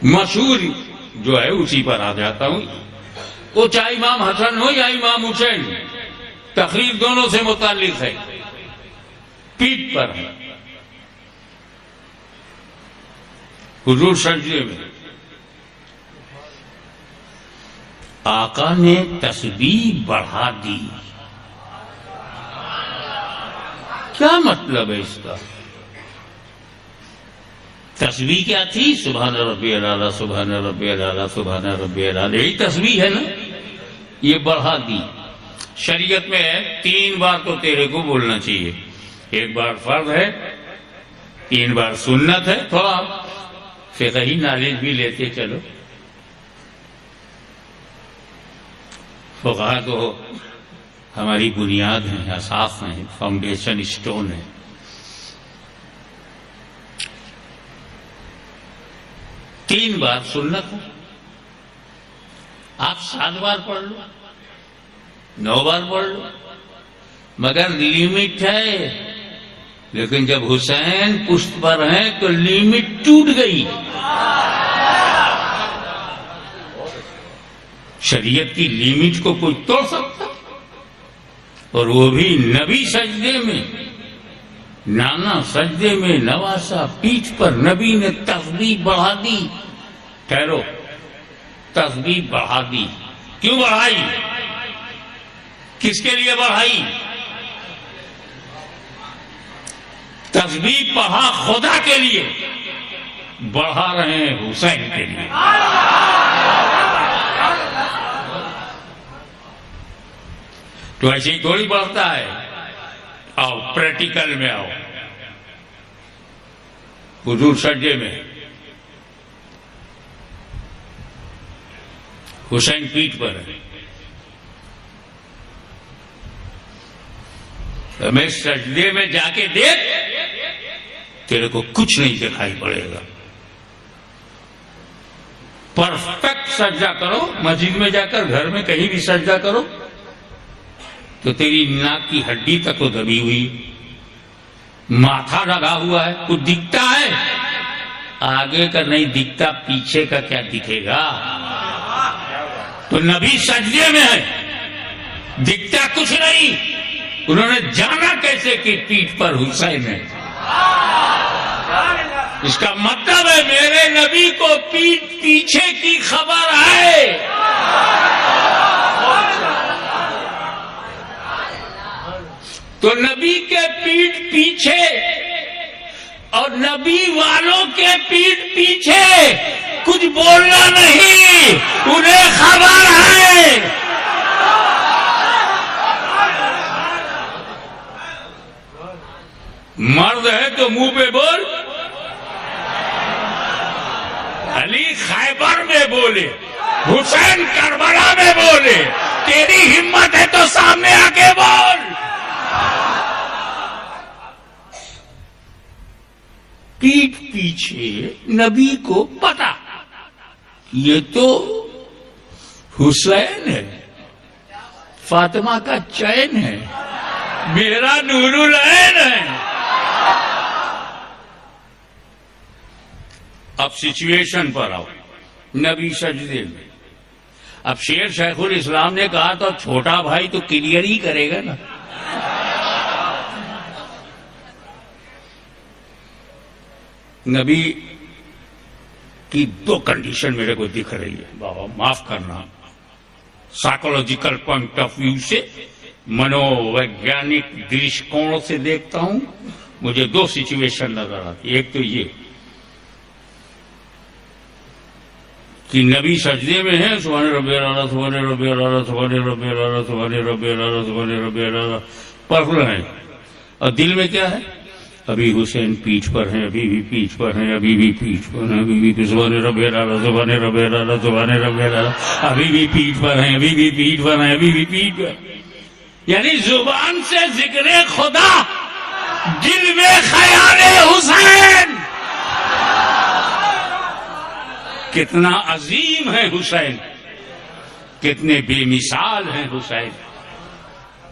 मशहूर जो है उसी पर आ जाता हूं। वो चाहे इमाम हसन हो या इमाम हुसैन, तकरीर दोनों से मुताल्लिक है, पीठ पर है। हुजूर सजदे में आका ने तस्बीह बढ़ा दी। क्या मतलब है इसका? तस्बीह क्या थी? सुभान रब्बियल आला, सुभान रब्बियल आला, सुभान रब्बियल आला, यही तस्बीह है ना। ये बढ़ा दी। शरीयत में है 3 बार तो तेरे को बोलना चाहिए, 1 बार फर्ज है, 3 बार सुन्नत है। थोड़ा फिक़ही नॉलेज भी लेते चलो। फुक़हा तो हमारी बुनियाद है, असास है, फाउंडेशन स्टोन है। तीन बार सुन्नत है, आप 7 बार पढ़ लो, 9 बार पढ़ लो, मगर लिमिट है। लेकिन जब हुसैन पुश्त पर हैं तो लिमिट टूट गई। शरीयत की लिमिट को कोई तोड़ सकता? और वो भी नबी सजदे में, नाना सजदे में, नवासा पीठ पर, नबी ने तस्बीह बढ़ा दी। ठहरो, तस्बीह बढ़ा दी। क्यों बढ़ाई? किसके लिए बढ़ाई? तस्बीह बढ़ा खुदा के लिए, बढ़ा रहे हैं हुसैन के लिए। तो ऐसे ही थोड़ी बढ़ता है। आओ प्रैक्टिकल में आओ। हुजूर सज्जे में, हुसैन पीठ पर है। तो मैं सजदे में जाके देख, तेरे को कुछ नहीं दिखाई पड़ेगा। परफेक्ट सजदा करो। मस्जिद में जाकर, घर में कहीं भी सजदा करो तो तेरी नाक की हड्डी तक तो दबी हुई, माथा लगा हुआ है, कुछ दिखता है? आगे का नहीं दिखता, पीछे का क्या दिखेगा? तो नबी सजदे में है, दिखता कुछ नहीं। उन्होंने जाना कैसे कि पीठ पर हुसैन है? इसका मतलब है मेरे नबी को पीठ पीछे की खबर है। तो नबी के पीठ पीछे और नबी वालों के पीठ पीछे कुछ बोलना नहीं, उन्हें खबर है। मर्द है तो मुंह पे बोल। अली खैबर में बोले, हुसैन करबला में बोले। तेरी हिम्मत है तो सामने आके बोल। पीठ पीछे नबी को पता, ये तो हुसैन है, फातिमा का चैन है, मेरा नूरुल ऐन है। अब सिचुएशन पर आओ। नबी सजदे में, अब शेर शेखुल इस्लाम ने कहा तो छोटा भाई तो क्लियर ही करेगा ना। नबी की 2 कंडीशन मेरे को दिख रही है। बाबा माफ करना, साइकोलॉजिकल पॉइंट ऑफ व्यू से, मनोवैज्ञानिक दृष्टिकोण से देखता हूं, मुझे 2 सिचुएशन नजर आती। एक तो ये कि नबी सजदे में है, सुभान रब्बियल आला, सुभान रब्बियल आला, सुभान रब्बियल आला, सुभान रब्बियल आला, सुभान रब्बियल आला पढ़ रहे हैं, और दिल में क्या है? अभी हुसैन पीठ पर हैं, अभी भी पीठ पर हैं, अभी भी पीठ पर हैं, अभी भी सुभान रब्बियल आला, सुभान रब्बियल आला, सुभान रब्बियल आला, अभी भी पीठ पर हैं, अभी भी पीठ पर हैं, अभी भी पीठ पर। यानी जुबान से जिक्र खुदा, दिल में ख्याल हुसैन। कितना अजीम है हुसैन, कितने बेमिसाल हैं हुसैन,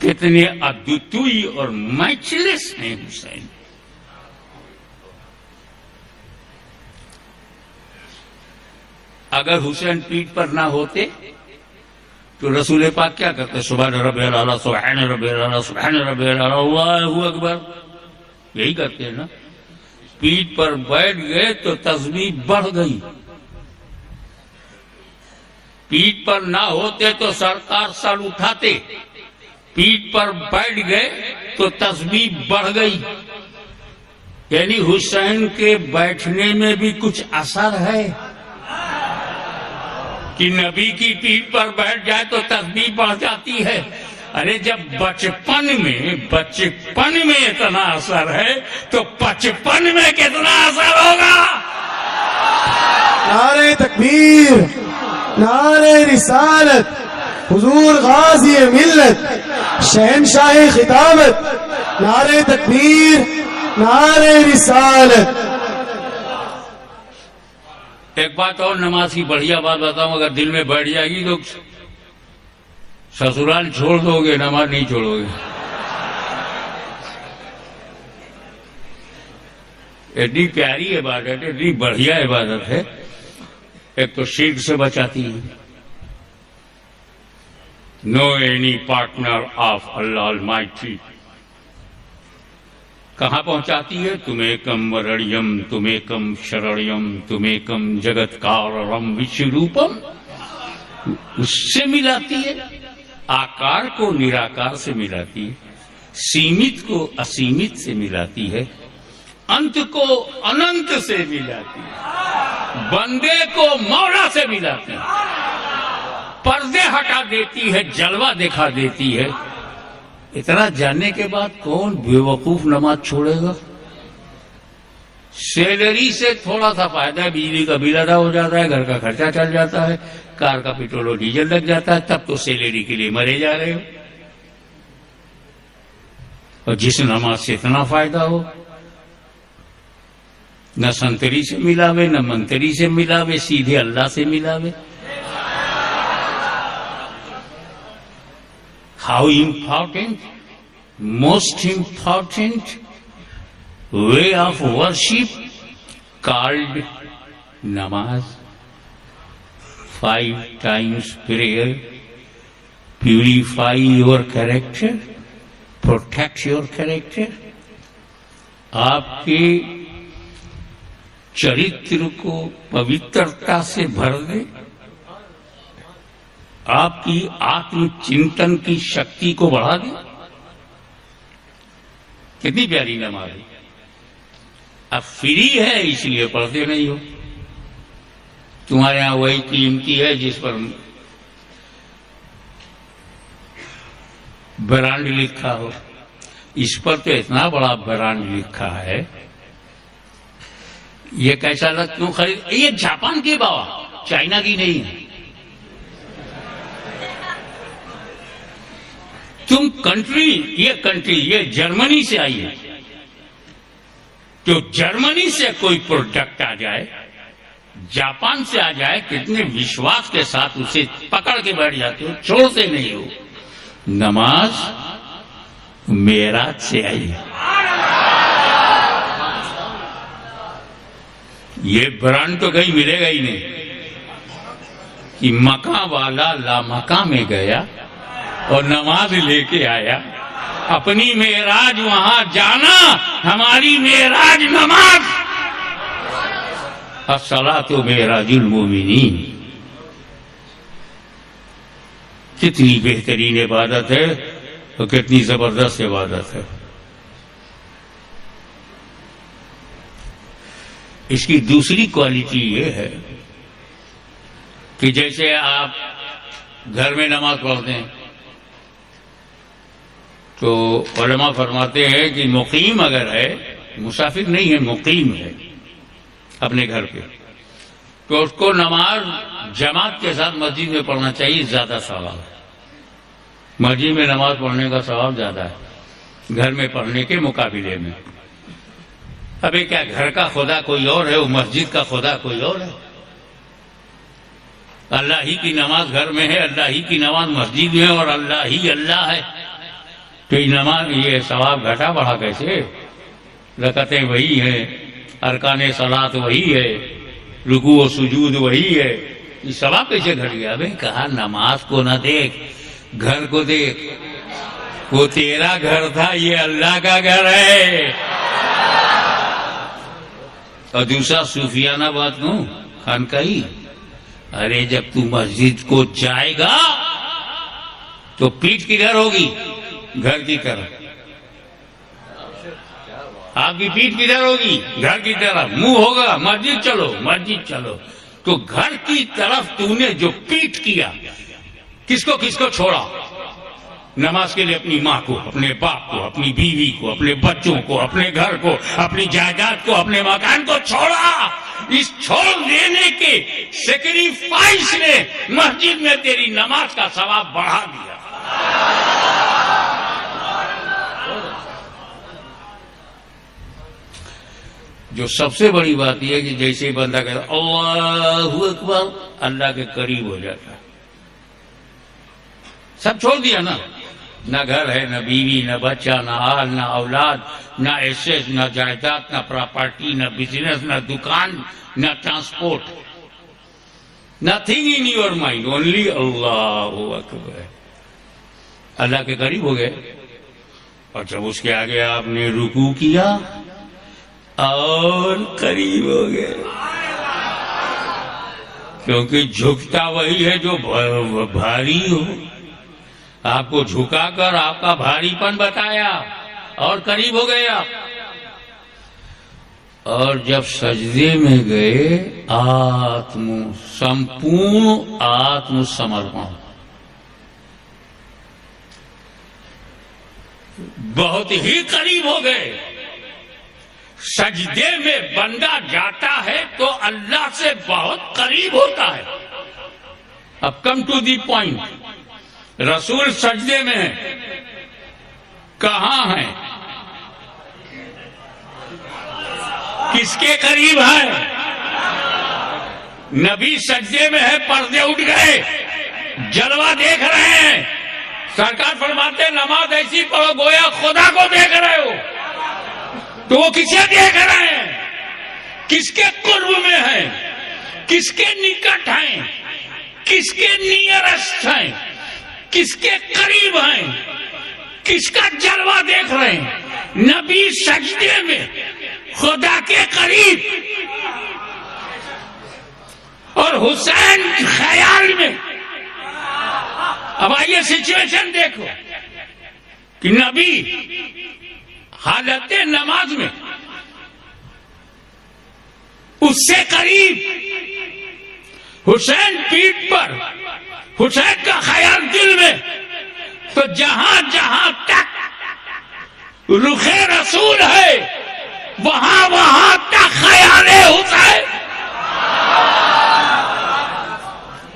कितने अद्वितीय और मैचलेस हैं हुसैन। अगर हुसैन पीठ पर ना होते तो रसूल पाक क्या करते? सुभान रब्बियल आला, सुभान रब्बियल आला, सुभान रब्बियल आला, अल्लाहु अकबर, यही करते हैं ना। पीठ पर बैठ गए तो तस्बीह बढ़ गई, पीठ पर ना होते तो सरकार सर उठाते, पीठ पर बैठ गए तो तस्बीह बढ़ गई। यानी हुसैन के बैठने में भी कुछ असर है कि नबी की पीठ पर बैठ जाए तो तस्बीह बढ़ जाती है। अरे जब बचपन में इतना असर है तो 55 में कितना असर होगा? नारे तकबीर, नारे रिसालत, हुजूर गाज़ी मिल्लत, शहनशाह खिताबत, नारे तकबीर, नारे रिसालत। एक बात और नमाज की बढ़िया बात बताऊं, अगर दिल में बैठ जाएगी तो ससुराल छोड़ दोगे, नमाज नहीं छोड़ोगे। इतनी प्यारी इबादत है, इतनी बढ़िया इबादत है। एक तो शिर्क से बचाती है, no any partner of Allah almighty. कहां पहुंचाती है? तुमेकम वरण्यम, तुमेकम शरण्यम, तुमेकम जगत्कारम विश्वरूपम, उससे मिलाती है। आकार को निराकार से मिलाती है, सीमित को असीमित से मिलाती है, अंत को अनंत से मिलाती है, बंदे को मौला से मिलाती है, पर्दे हटा देती है, जलवा दिखा देती है। इतना जानने के बाद कौन बेवकूफ नमाज छोड़ेगा? सैलरी से थोड़ा सा फायदा है, बिजली का बिल अदा हो जाता है, घर का खर्चा चल जाता है, कार का पेट्रोल और डीजल लग जाता है, तब तो सैलरी के लिए मरे जा रहे हो। और जिस नमाज से इतना फायदा हो, न संतरी से मिलावे, न मंतरी से मिलावे, सीधे अल्लाह से मिलावे। How important, most important way of worship called namaz. 5 times prayer purify your character, protect your character, आपके चरित्र को पवित्रता से भर दे, आपकी आत्मचिंतन की शक्ति को बढ़ा दे। कितनी प्यारी नमाज है। अब फ्री है इसलिए पढ़ते नहीं हो, तुम्हारे यहां वही कीमती है जिस पर ब्रांड लिखा हो। इस पर तो इतना बड़ा ब्रांड लिखा है, ये कैसा लग क्यों खरीद? ये जापान की बाबा, चाइना की नहीं है। तुम कंट्री ये जर्मनी से आई है, तो जर्मनी से कोई प्रोडक्ट आ जाए, जापान से आ जाए, कितने विश्वास के साथ उसे पकड़ के बैठ जाते हो, छोड़ते नहीं हो। नमाज मेराज से आई है, ये ब्रांड तो कहीं मिलेगा ही नहीं कि मका वाला ला मका में गया और नमाज लेके आया। अपनी मेराज वहां जाना, हमारी मेराज नमाज। अस्सलातु मेराजुल मोमिनीन। कितनी बेहतरीन इबादत है और कितनी जबरदस्त इबादत है। इसकी दूसरी क्वालिटी ये है कि जैसे आप घर में नमाज पढ़ते हैं तो उलमा फरमाते हैं कि मुकीम अगर है, मुसाफिर नहीं है, मुकीम है अपने घर पे, तो उसको नमाज जमात के साथ मस्जिद में पढ़ना चाहिए, ज्यादा सवाब है। मस्जिद में नमाज पढ़ने का सवाब ज्यादा है घर में पढ़ने के मुकाबले में। अबे क्या घर का खुदा कोई और है, वो मस्जिद का खुदा कोई और है। अल्लाह ही की नमाज घर में है, अल्लाह ही की नमाज मस्जिद में है और अल्लाह ही अल्लाह है। तो ये नमाज, ये सवाब घटा बढ़ा कैसे? रकतें वही है, अरकाने सलात वही है, रुकू और सुजूद वही है, ये सवाब कैसे घट गया? अबे कहा नमाज को ना देख, घर को देख। वो तेरा घर था, ये अल्लाह का घर है। और दूसरा सूफियाना बात कहूं, खानकाही, अरे जब तू मस्जिद को जाएगा तो पीठ किधर होगी? घर की तरफ। आपकी पीठ किधर होगी? घर की तरफ। मुंह होगा मस्जिद चलो, मस्जिद चलो। तो घर की तरफ तूने जो पीठ किया, किसको किसको छोड़ा? नमाज के लिए अपनी माँ को, अपने बाप को, अपनी बीवी को, अपने बच्चों को, अपने घर को, अपनी जायदाद को, अपने मकान को छोड़ा। इस छोड़ देने के सेक्रीफाइस ने मस्जिद में तेरी नमाज का सवाब बढ़ा दिया। जो सबसे बड़ी बात यह है कि जैसे ही बंदा कहता अल्लाहू अकबर, अल्लाह के करीब हो जाता है। सब छोड़ दिया ना, न घर है, न बीवी, न बच्चा, न हाल, न औलाद, न एसेस, न जायदाद, न प्रॉपर्टी, न बिजनेस, न दुकान, न transport, nothing in your mind, only अल्लाहू अकबर। अल्लाह के करीब हो गए। और जब उसके आगे आपने रुकू किया और करीब हो गए, क्योंकि झुकता वही है जो भारी हो। आपको झुकाकर आपका भारीपन बताया और करीब हो गए आप। और जब सजदे में गए, संपूर्ण आत्मसमर्पण, बहुत ही करीब हो गए। सजदे में बंदा जाता है तो अल्लाह से बहुत करीब होता है। अब कम टू दी पॉइंट, रसूल सजदे में है, कहां है, किसके करीब है? नबी सजदे में है, पर्दे उठ गए, जलवा देख रहे हैं। सरकार फरमाते नमाज ऐसी पढ़ो गोया खुदा को देख रहे हो। तो वो किसे देख रहे हैं? किसके कुर्ब में है, किसके निकट हैं, किसके नियरेस्ट हैं, किसके करीब हैं, किसका जलवा देख रहे हैं? नबी सजदे में खुदा के करीब, और हुसैन ख्याल में। अब आइए सिचुएशन देखो कि नबी हालत नमाज में उससे करीब, हुसैन पीठ पर, हुसैन का ख्याल दिल में। तो जहां जहां तक रुखे रसूल है, वहां वहां तक ख्याल हुसैन।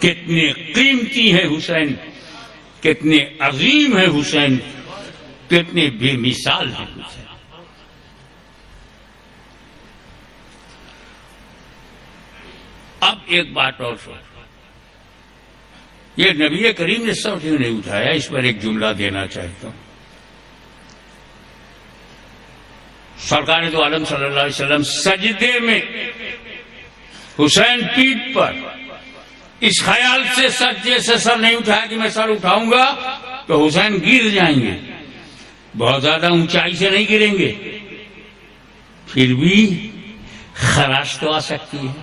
कितने कीमती है हुसैन, कितने अजीम है हुसैन, कितने बेमिसाल है हुसैन। अब एक बात और सुन, ये नबी करीम ने सब क्यों नहीं उठाया, इस पर एक जुमला देना चाहता हूं। सरकार दो आलम सल्लल्लाहु अलैहि वसल्लम सजदे में, हुसैन पीठ पर, इस ख्याल से सजदे से सर नहीं उठाया कि मैं सर उठाऊंगा तो हुसैन गिर जाएंगे। बहुत ज्यादा ऊंचाई से नहीं गिरेंगे, फिर भी खराश तो आ सकती है,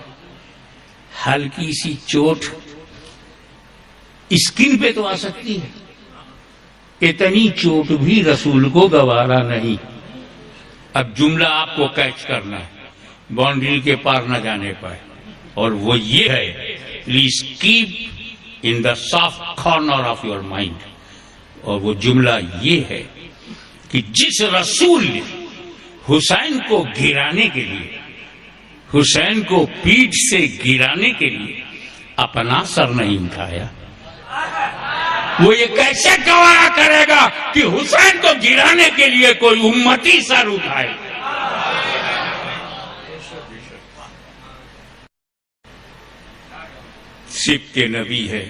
हल्की सी चोट स्किन पे तो आ सकती है। इतनी चोट भी रसूल को गवारा नहीं। अब जुमला आपको कैच करना है, बाउंड्री के पार न जाने पाए, और वो ये है, please keep in the soft corner of your mind. और वो जुमला ये है कि जिस रसूल ने हुसैन को गिराने के लिए, हुसैन को पीठ से गिराने के लिए अपना सर नहीं उठाया, वो ये कैसे गवारा करेगा कि हुसैन को गिराने के लिए कोई उम्मती सर उठाए? सिफ्ते नबी है,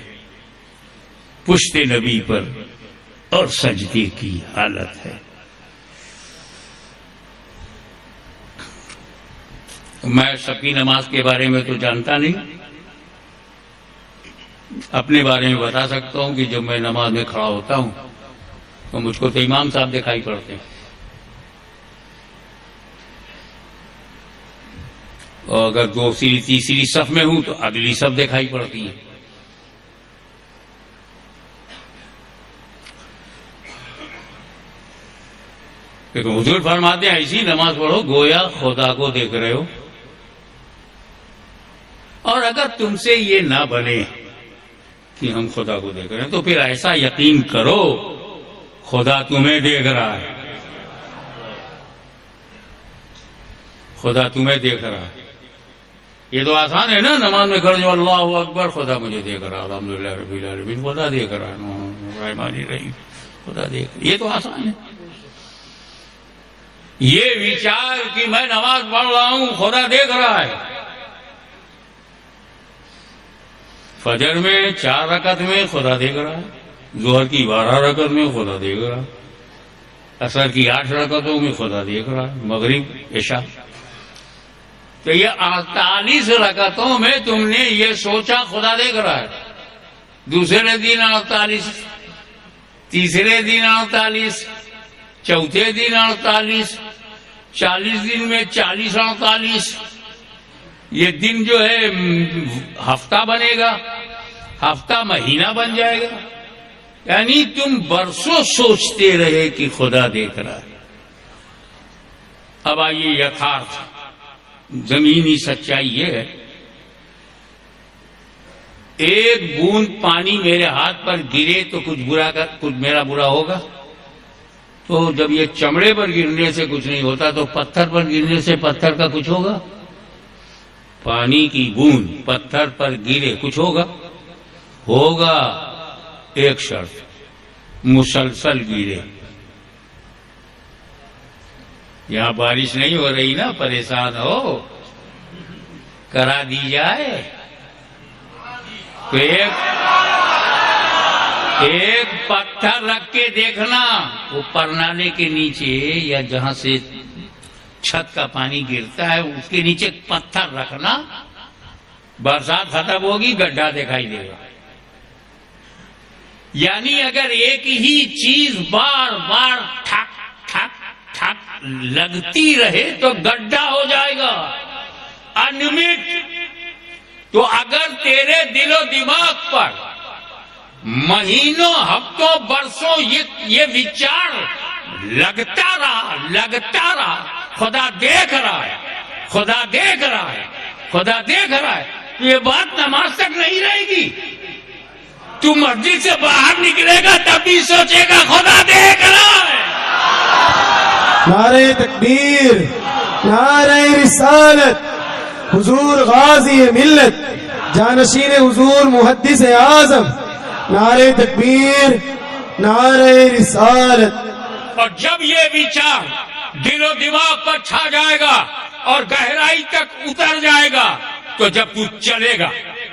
पुश्ते नबी पर और सजदे की हालत है। मैं सबकी नमाज के बारे में तो जानता नहीं, अपने बारे में बता सकता हूं कि जब मैं नमाज में खड़ा होता हूं तो मुझको तो इमाम साहब दिखाई पड़ते हैं, और अगर दूसरी तीसरी सफ में हूं तो अगली सफ दिखाई पड़ती है। लेकिन हुजूर फरमाते हैं ऐसी नमाज पढ़ो गोया खुदा को देख रहे हो। और अगर तुमसे ये ना बने कि हम खुदा को देख रहे हैं तो फिर ऐसा यकीन करो खुदा तुम्हें देख रहा है, खुदा तुम्हें देख रहा है। ये तो आसान है ना, नमाज में खड़े जो अल्लाहु अकबर, खुदा मुझे देख रहा है, अल्हम्दुलिल्लाह रब्बिल आलमीन, खुदा देख रहा है, रहमानी रहीम, खुदा देख, ये तो आसान है। ये विचार कि मैं नमाज पढ़ रहा हूं खुदा देख रहा है, फजर में 4 रकत में खुदा देख रहा है, जोहर की 12 रकत में खुदा देख रहा है, असर की 8 रकतों में खुदा देख रहा है, मगरिब इशा, तो ये 48 रकतों में तुमने ये सोचा खुदा देख रहा है। दूसरे दिन 48, तीसरे दिन 48, चौथे दिन 48, 40 दिन में 40 48, ये दिन जो है हफ्ता बनेगा, हफ्ता महीना बन जाएगा। यानी तुम बरसों सोचते रहे कि खुदा देख रहा है। अब आइए यथार्थ जमीनी सच्चाई ये है, एक बूंद पानी मेरे हाथ पर गिरे तो कुछ मेरा बुरा होगा? तो जब ये चमड़े पर गिरने से कुछ नहीं होता तो पत्थर पर गिरने से पत्थर का कुछ होगा? पानी की बूंद पत्थर पर गिरे कुछ होगा? होगा, एक शर्त, मुसलसल गिरे। यहां बारिश नहीं हो रही ना, परेशान हो, करा दी जाए तो एक पत्थर रख के देखना, वो परनाले के नीचे या जहां से छत का पानी गिरता है उसके नीचे पत्थर रखना, बरसात खत्म होगी गड्ढा दिखाई देगा। यानी अगर एक ही चीज बार बार ठक ठक ठक लगती रहे तो गड्ढा हो जाएगा, अनियमित। तो अगर तेरे दिलो दिमाग पर महीनों हफ्तों बरसों ये विचार लगता रहा खुदा देख रहा है, खुदा देख रहा है, खुदा देख रहा है, तो ये बात नमाज तक नहीं रहेगी। तू मस्जिद से बाहर निकलेगा तब भी सोचेगा खुदा देख रहा है। नारे तकबीर, नारे रिसालत, हुजूर गाजी मिल्लत, जानशीन हुजूर मुहद्दिस आजम, नारे तकबीर, नारे रिसालत। और जब ये विचार दिलो दिमाग पर छा जाएगा और गहराई तक उतर जाएगा तो जब तू चलेगा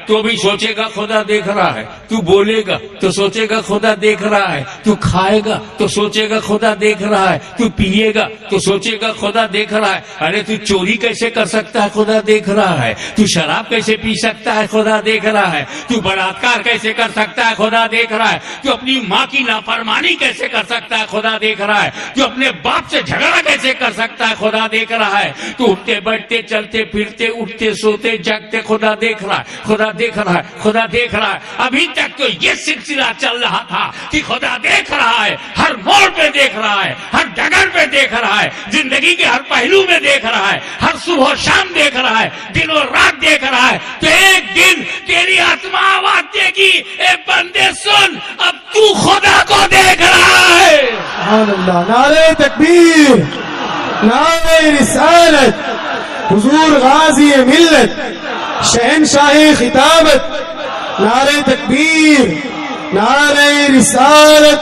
तो भी सोचेगा खुदा देख रहा है, तू बोलेगा तो सोचेगा खुदा देख रहा है, तू खाएगा तो सोचेगा खुदा देख रहा है, तू पिएगा तो सोचेगा खुदा देख रहा है। अरे तू चोरी कैसे कर सकता है? खुदा देख रहा है। तू शराब कैसे पी सकता है? खुदा देख रहा है। तू बलात्कार कैसे कर सकता है? खुदा देख रहा है। तू अपनी माँ की नाफरमानी कैसे कर सकता है? खुदा देख रहा है। तू अपने बाप से झगड़ा कैसे कर सकता है? खुदा देख रहा है। तू उठते बैठते चलते फिरते उठते सोते जागते खुदा देख रहा है, खुदा देख रहा है, खुदा देख रहा है। अभी तक तो ये सिलसिला चल रहा था कि खुदा देख रहा है, हर मोड़ पे देख रहा है, हर डगर पे देख रहा है, जिंदगी के हर पहलू में देख रहा है, हर सुबह शाम देख रहा है, दिनों रात देख रहा है। तो एक दिन तेरी आत्मा आवाज देगी, ए बंदे सुन, अब तू खुदा को देख रहा है। सुभान अल्लाह, नारे तकबीर, नारे रिसालत, हुजूर गाजी मिल्लत, शहनशाह खिताबत, नारे तकबीर, नारे रिसालत।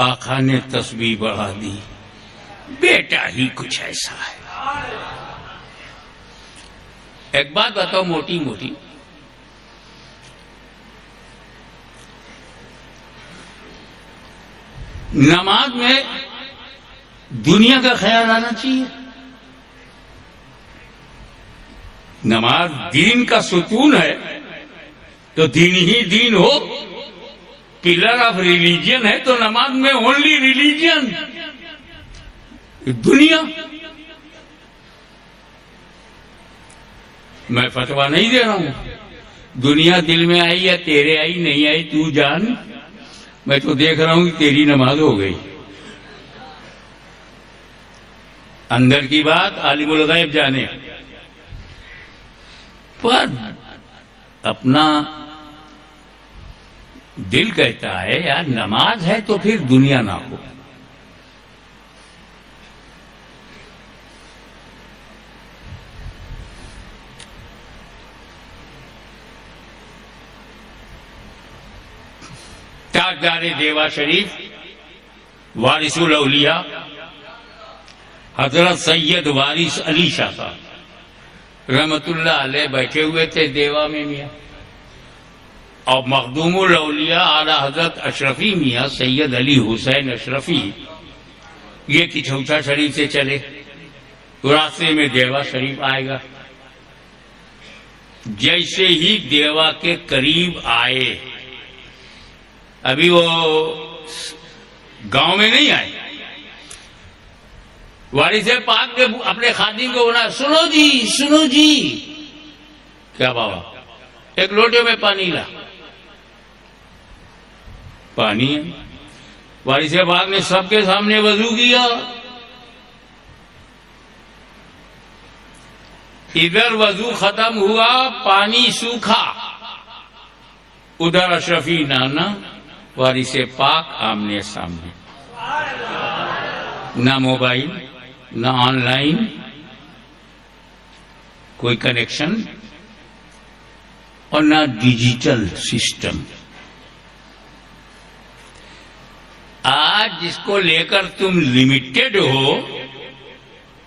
आका ने तस्बीह बढ़ा दी, बेटा ही कुछ ऐसा है। एक बात बताओ मोटी मोटी, नमाज में दुनिया का ख्याल आना चाहिए? नमाज दीन का सुकून है, तो दीन ही दीन हो, पिलर ऑफ रिलीजन है, तो नमाज में ओनली रिलीजन, दुनिया। मैं फतवा नहीं दे रहा हूं, दुनिया दिल में आई या तेरे आई, नहीं आई तू जान। मैं तो देख रहा हूं कि तेरी नमाज हो गई। अंदर की बात आलिमुल गैब जाने, पर अपना दिल कहता है यार नमाज है तो फिर दुनिया ना हो। ताजदार देवा शरीफ वारिसुल औलिया हजरत सैयद वारिस अली शाह साहब रहमतुल्लाह अलैह बैठे हुए थे देवा में मियाँ, और मखदूमुल औलिया आला हजरत अशरफी मियाँ सैयद अली हुसैन अशरफी ये किचौसा शरीफ से चले, तो रास्ते में देवा शरीफ आएगा। जैसे ही देवा के करीब आए, अभी वो गांव में नहीं आए, वारिस पाक ने अपने खादिम को बोला, सुनो जी सुनो जी। क्या बाबा? एक लोटे में पानी ला। पानी है। वारिस पाक ने सबके सामने वजू किया। इधर वजू खत्म हुआ, पानी सूखा, उधर अशरफी नाना वारिस पाक आमने सामने, ना मोबाइल ना ऑनलाइन कोई कनेक्शन और ना डिजिटल सिस्टम। आज जिसको लेकर तुम लिमिटेड हो,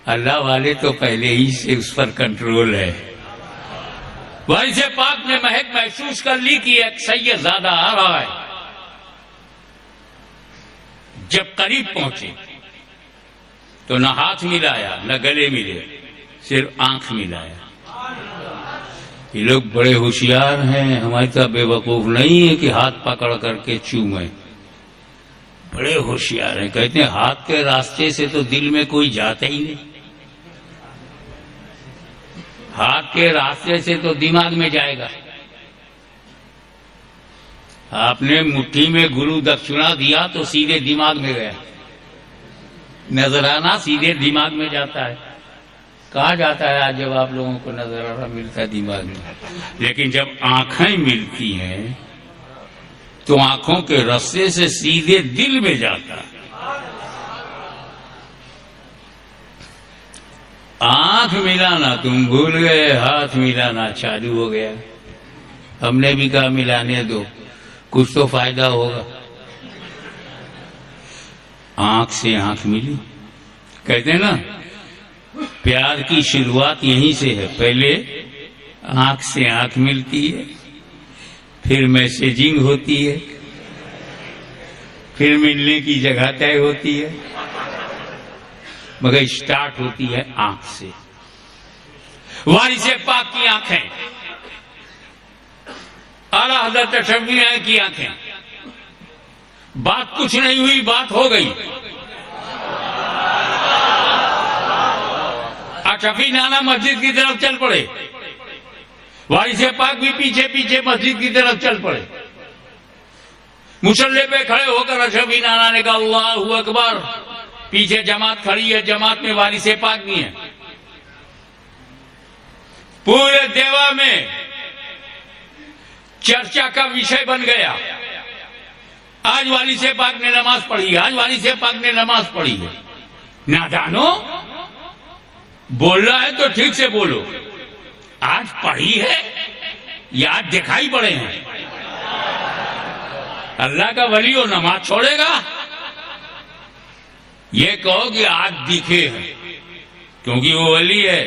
अल्लाह वाले तो पहले ही से उस पर कंट्रोल है। वारिस पाक ने महक महसूस कर ली कि एक सैयद ज्यादा आ रहा है। जब करीब पहुंचे तो न हाथ मिलाया न गले मिले, सिर्फ आंख मिलाया। ये लोग बड़े होशियार हैं, हमारी तरह बेवकूफ नहीं है कि हाथ पकड़ करके चूमे। बड़े होशियार हैं। कहते हैं हाथ के रास्ते से तो दिल में कोई जाता ही नहीं, हाथ के रास्ते से तो दिमाग में जाएगा। आपने मुट्ठी में गुरु दक्षिणा दिया तो सीधे दिमाग में गया, नजराना सीधे दिमाग में जाता है। कहाँ जाता है आज जब आप लोगों को नजराना मिलता है दिमाग में? लेकिन जब आंखें मिलती हैं तो आंखों के रास्ते से सीधे दिल में जाता है। आंख मिलाना तुम भूल गए, हाथ मिलाना चालू हो गया। हमने भी कहा मिलाने दो, कुछ तो फायदा होगा। आंख से आंख मिली। कहते हैं ना प्यार की शुरुआत यहीं से है, पहले आंख से आंख मिलती है, फिर मैसेजिंग होती है, फिर मिलने की जगह तय होती है, मगर स्टार्ट होती है आंख से। वारिस पाक की आंखें, आला हजरत अशरफी की आंखें, बात कुछ नहीं हुई, बात हो गई। अशरफी नाना मस्जिद की तरफ चल पड़े, वारिस पाक भी पीछे पीछे मस्जिद की तरफ चल पड़े। मुसल्ले पे खड़े होकर अशरफी नाना ने कहा अल्लाहु अकबर। पीछे जमात खड़ी है, जमात में वारिस पाक भी है। पूरे देवा में चर्चा का विषय बन गया, आज वारिस पाक ने नमाज पढ़ी है, आज वारिस पाक ने नमाज पढ़ी है। नादानो, बोल रहा है तो ठीक से बोलो, आज पढ़ी है या आज दिखाई पड़े हैं? अल्लाह का वली हो नमाज छोड़ेगा? ये कहो कि आज दिखे हैं, क्योंकि वो वली है,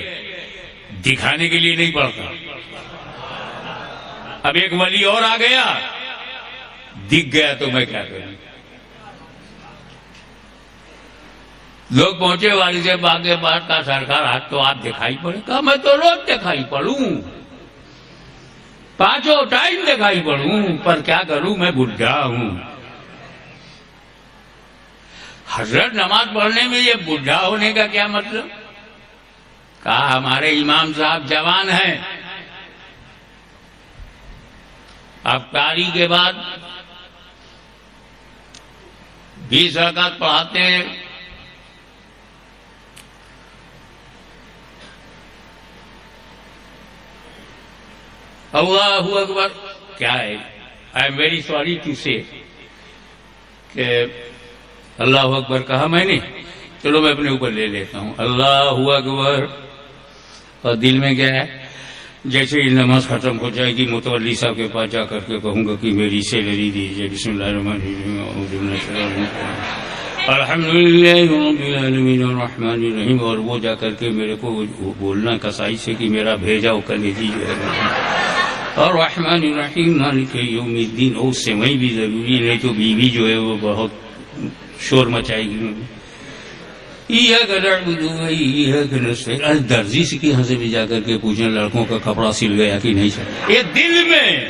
दिखाने के लिए नहीं पढ़ता। अब एक वली और आ गया, दिख गया तो मैं क्या करूं? लोग पहुंचे वाली से बागे बात का सरकार आज तो आप दिखाई पड़े। कहा मैं तो रोज दिखाई पड़ूं, पांचों टाइम दिखाई पड़ूं, पर क्या करूं मैं बुढ़ा हूं। हजरत नमाज पढ़ने में ये बुढ़ा होने का क्या मतलब? कहा हमारे इमाम साहब जवान हैं, अफ्तारी के बाद 20 रकात पढ़ाते हैं। अल्लाहू अकबर क्या है? I am very sorry to say कि अल्लाहू अकबर कहा मैंने, चलो मैं अपने ऊपर ले लेता हूं अल्लाहू अकबर। और दिल में क्या है? जैसे ही नमाज खत्म हो जाएगी मुतवल्ली साहब के पास जाकर के कहूंगा कि मेरी सैलरी दीजिए, बिस्मिल्लाहिर्रहमानिर्रहीम अल्हम्दुलिल्लाहिर्रहमानिर्रहीम। और वो जाकर के मेरे को बोलना कसाई से कि मेरा भेजा हो कलेजी जो है और रहमान रहीम मालिक यौमिद्दीन। और सेवई भी जरूरी, नहीं तो बीवी जो है वो बहुत शोर मचाएगी। आज दर्जी से की से भी जाकर के पूछने लड़कों का कपड़ा सिल गया कि नहीं सिल। ये दिल में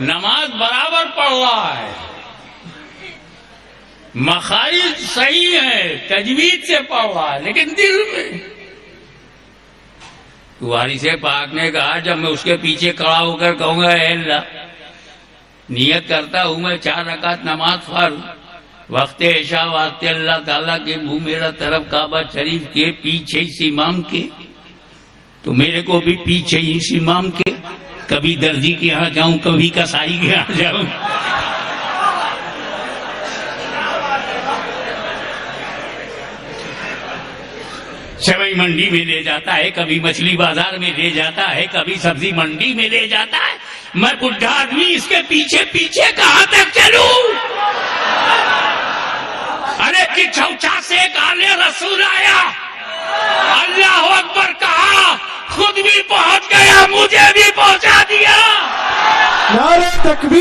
नमाज बराबर पढ़ रहा है, मखारिज सही है, तजवीद से पढ़ रहा है, लेकिन दिल में। वारिस पाक ने कहा जब मैं उसके पीछे खड़ा होकर कहूंगा अल्लाह नियत करता हूं मैं 4 रकात नमाज फर्ज वक्त ऐशा वास्ते अल्लाह ताला के मुंह मेरा तरफ काबा शरीफ के पीछे इस इमाम के, तो मेरे को भी पीछे इस इमाम के, कभी दर्जी के यहाँ जाऊं, कभी कसाई के यहाँ जाऊं। सेवई मंडी में ले जाता है, कभी मछली बाजार में ले जाता है, कभी सब्जी मंडी में ले जाता है। मैं बुढ़ा आदमी इसके पीछे पीछे कहां तक चलूं? अरे कि चौचा से एक आले रसूल आया, अल्लाह अकबर कहा, खुद भी पहुंच गया, मुझे भी पहुंचा दिया। नारे तकबीर।